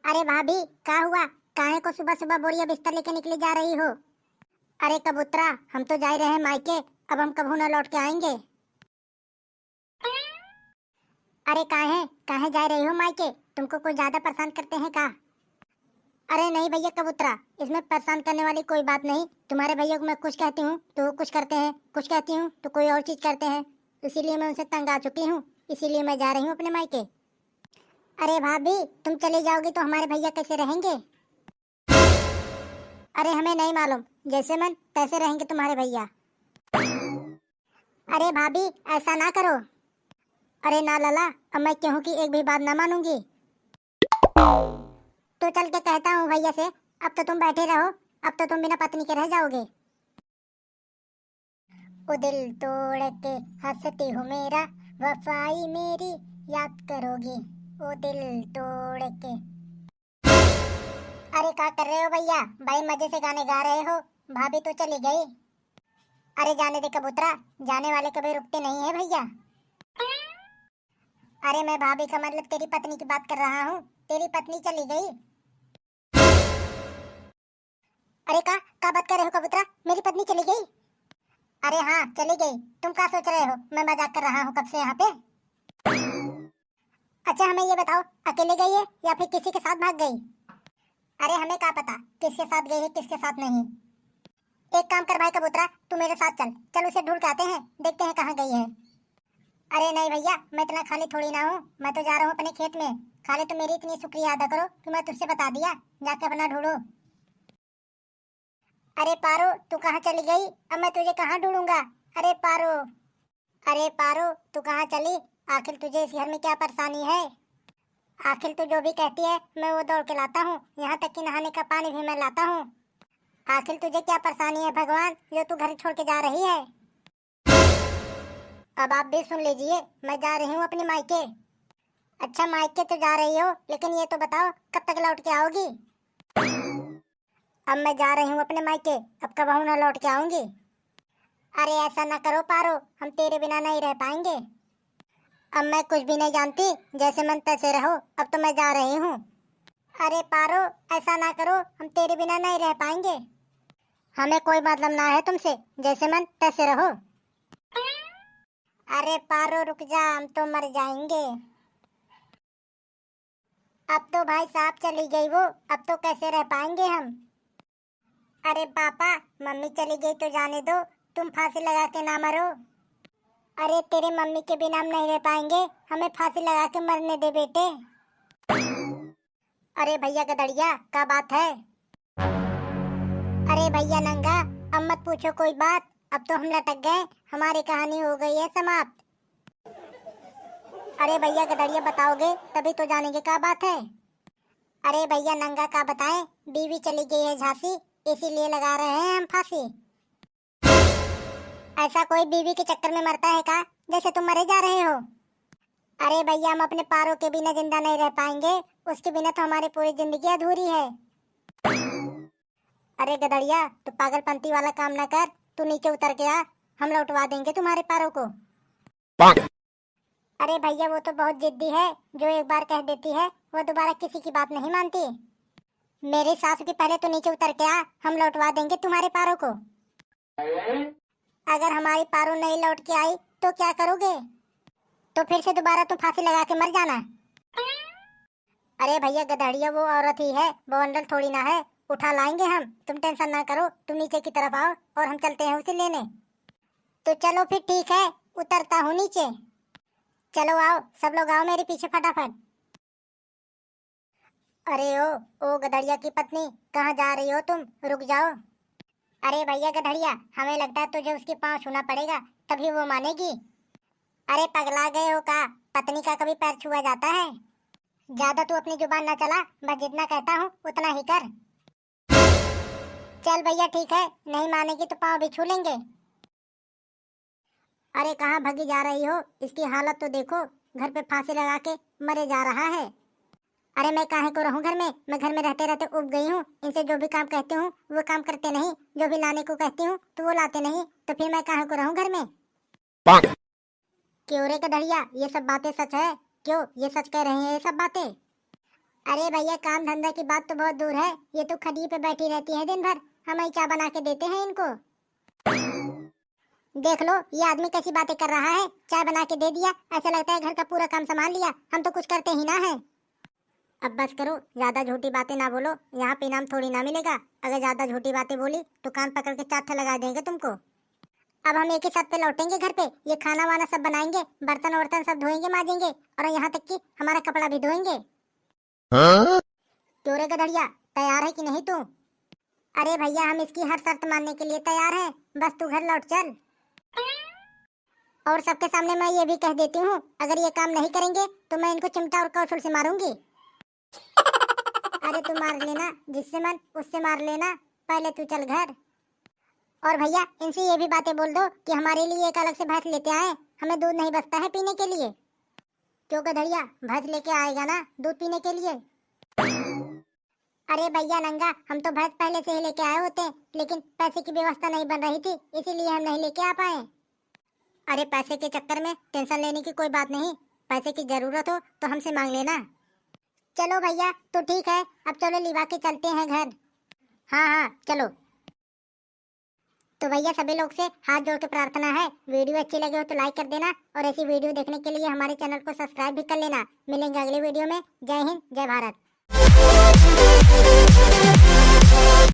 अरे भाभी, क्या हुआ? काहे को सुबह सुबह बोरिया बिस्तर लेके निकली जा रही हो? अरे कबूतरा, हम तो जा रहे हैं मायके। अब हम कभू न लौट के आएंगे। अरे काहे काहे जा रही हो मायके? तुमको कोई ज्यादा परेशान करते हैं का? अरे नहीं भैया कबूतरा, इसमें परेशान करने वाली कोई बात नहीं। तुम्हारे भैया को मैं कुछ कहती हूँ तो वो कुछ करते हैं, कुछ कहती हूँ तो कोई और चीज करते हैं। इसीलिए मैं उनसे तंग आ चुकी हूँ। इसीलिए मैं जा रही हूँ अपने मायके। अरे भाभी, तुम चली जाओगी तो हमारे भैया कैसे रहेंगे? अरे हमें नहीं मालूम, जैसे मन तैसे रहेंगे तुम्हारे भैया। अरे भाभी, ऐसा ना करो। अरे ना लाला, अब मैं केहू की एक भी बात ना मानूंगी। तो चल के कहता हूँ भैया से। अब तो तुम बैठे रहो। अब तो तुम बिना पत्नी के रह जाओगे। ओ दिल तोड़ के हंसती हूँ मेरा, वफाई मेरी याद करोगी। ओ दिल तोड़ के। अरे क्या कर रहे हो भैया? भाई मजे से गाने गा रहे हो। भाभी तो चली गई। अरे जाने दे कबूतरा, जाने वाले कभी रुकते नहीं है भैया। अरे मैं भाभी का मतलब तेरी पत्नी की बात कर रहा हूँ। तेरी पत्नी चली गई। अरे का बात कर रहे हो कबूतरा? मेरी पत्नी चली गई? अरे हाँ चली गई। तुम क्या सोच रहे हो मैं मजाक कर रहा हूँ कब से यहाँ पे? अच्छा हमें ये बताओ, अकेले गई है या फिर किसी के साथ भाग गई? अरे हमें क्या पता किसके साथ गई है किसके साथ नहीं। एक काम कर भाई कबूतरा, तू मेरे साथ चल। चल उसे ढूंढ के आते हैं, देखते हैं कहाँ गई है। अरे नहीं भैया, मैं इतना खाली थोड़ी ना हूँ। मैं तो जा रहा हूँ अपने खेत में। खाली तो मेरी इतनी शुक्रिया अदा करो कि मैं तुझसे बता दिया। जाके अपना ढूंढो। अरे पारो, तू कहाँ चली गई? अब मैं तुझे कहाँ ढूंढूंगा? अरे पारो। अरे पारो, तू कहाँ चली? आखिर तुझे इस घर में क्या परेशानी है? आखिर तू जो भी कहती है मैं वो दौड़ के लाता हूँ। यहाँ तक कि नहाने का पानी भी मैं लाता हूँ। आखिर तुझे क्या परेशानी है भगवान, जो तू घर छोड़ के जा रही है? अब आप भी सुन लीजिए, मैं जा रही हूँ अपने मायके। अच्छा मायके तो जा रही हो, लेकिन ये तो बताओ कब तक लौट के आओगी? अब मैं जा रही हूँ अपने मायके। अब कब ना लौट के आऊंगी। अरे ऐसा ना करो पारो, हम तेरे बिना नहीं रह पाएंगे। अब मैं कुछ भी नहीं जानती। जैसे मन तैसे रहो। अब तो मैं जा रही हूँ। अरे पारो, ऐसा ना करो, हम तेरे बिना नहीं रह पाएंगे। हमें कोई मतलब ना है तुमसे। जैसे मन तैसे रहो। अरे पारो रुक जा, हम तो मर जाएंगे। अब तो भाई साहब चली गई वो। अब तो कैसे रह पाएंगे हम? अरे पापा, मम्मी चली गई तो जाने दो। तुम फांसी लगा के ना मरो। अरे तेरे मम्मी के बिना हम नहीं रह पाएंगे। हमें फांसी लगा के मरने दे बेटे। अरे भैया गदड़िया, क्या बात है? अरे भैया नंगा, अब मत पूछो कोई बात। अब तो हम लटक गए। हमारी कहानी हो गई है समाप्त। अरे भैया गदड़िया बताओगे तभी तो जानेंगे क्या बात है। अरे भैया नंगा का बताएं। बीवी चली गई है झांसी, इसीलिए लगा रहे हैं हम फांसी। ऐसा कोई बीवी के चक्कर में मरता है का, जैसे तुम मरे जा रहे हो? अरे भैया हम अपने पारों के बिना जिंदा नहीं रह पाएंगे। उसके बिना तो हमारी पूरी जिंदगी अधूरी है। अरे गदड़िया, तू पागलपंती वाला काम ना कर। तू नीचे उतर के आ, हम लौटवा देंगे तुम्हारे पारों को। अरे भैया वो तो बहुत जिद्दी है। जो एक बार कह देती है वो दोबारा किसी की बात नहीं मानती। मेरी सास भी पहले तो नीचे उतर के आ, हम लौटवा देंगे तुम्हारे पारों को। अगर हमारी पारो नहीं लौट के आई तो क्या करोगे? तो फिर से दोबारा तुम फांसी लगा के मर जाना। अरे भैया गधड़िया वो औरत ही है, वो अंडल थोड़ी ना है। उठा लाएंगे हम, तुम टेंशन ना करो। तुम नीचे की तरफ आओ और हम चलते हैं उसे लेने। तो चलो फिर ठीक है, उतरता हूँ नीचे। चलो आओ, सब लोग आओ मेरे पीछे फटाफट। अरे ओ गधड़िया की पत्नी, कहाँ जा रही हो तुम? रुक जाओ। अरे भैया गधड़िया, हमें लगता है तुझे उसके पाँव छूना पड़ेगा, तभी वो मानेगी। अरे पगला गए हो का? पत्नी का कभी पैर छुआ जाता है? ज्यादा तू अपनी जुबान ना चला। मैं जितना कहता हूँ उतना ही कर। चल भैया ठीक है, नहीं मानेगी तो पाँव भी छू लेंगे। अरे कहाँ भगी जा रही हो? इसकी हालत तो देखो, घर पे फांसी लगा के मरे जा रहा है। अरे मैं काहे को रहूं घर में? मैं घर में रहते रहते उब गई हूँ। इनसे जो भी काम कहती हूँ वो काम करते नहीं। जो भी लाने को कहती हूँ तो वो लाते नहीं। तो फिर मैं काहे को रहूं घर में? क्यों रे गधड़िया, ये सब बातें सच है? क्यों ये सच कह रहे हैं ये सब बातें? अरे भैया काम धंधा की बात तो बहुत दूर है, ये तो खड़ी पे बैठी रहती है दिन भर, हम ही चाय बना के देते हैं इनको। देख लो ये आदमी कैसी बातें कर रहा है, चाय बना के दे दिया, ऐसा लगता है घर का पूरा काम संभाल लिया, हम तो कुछ करते ही ना है। अब बस करो, ज्यादा झूठी बातें ना बोलो, यहाँ पे इनाम थोड़ी ना मिलेगा। अगर ज्यादा झूठी बातें बोली तो कान पकड़ के चाटा लगा देंगे तुमको। अब हम एक ही साथ पे लौटेंगे घर पे, ये खाना वाना सब बनाएंगे, बर्तन वर्तन सब धोएंगे माजेंगे, और यहाँ तक कि हमारा कपड़ा भी धोएंगे। क्यों रे गधड़िया, तैयार है कि नहीं तू? अरे भैया हम इसकी हर शर्त मानने के लिए तैयार हैं, बस तू घर लौट चल। और सबके सामने मैं ये भी कह देती हूँ, अगर ये काम नहीं करेंगे तो मैं इनको चिमटा और कौशल से मारूंगी। अरे तू मार लेना, जिससे मन उससे मार लेना, पहले तू चल घर। और भैया इनसे ये भी बातें बोल दो कि हमारे लिए एक अलग से भैंस लेते आए, हमें दूध नहीं बचता है पीने के लिए। क्यों गधड़िया, भैंस लेके आएगा ना दूध पीने के लिए? अरे भैया नंगा, हम तो भैंस पहले से ही लेके आए होते, लेकिन पैसे की व्यवस्था नहीं बन रही थी, इसीलिए हम नहीं लेके आ पाए। अरे पैसे के चक्कर में टेंशन लेने की कोई बात नहीं, पैसे की जरूरत हो तो हमसे मांग लेना। चलो भैया तो ठीक है, अब चलो लिवा के चलते हैं घर। हाँ हाँ चलो। तो भैया सभी लोग से हाथ जोड़ के प्रार्थना है, वीडियो अच्छी लगे हो तो लाइक कर देना, और ऐसी वीडियो देखने के लिए हमारे चैनल को सब्सक्राइब भी कर लेना। मिलेंगे अगले वीडियो में। जय हिंद, जय भारत।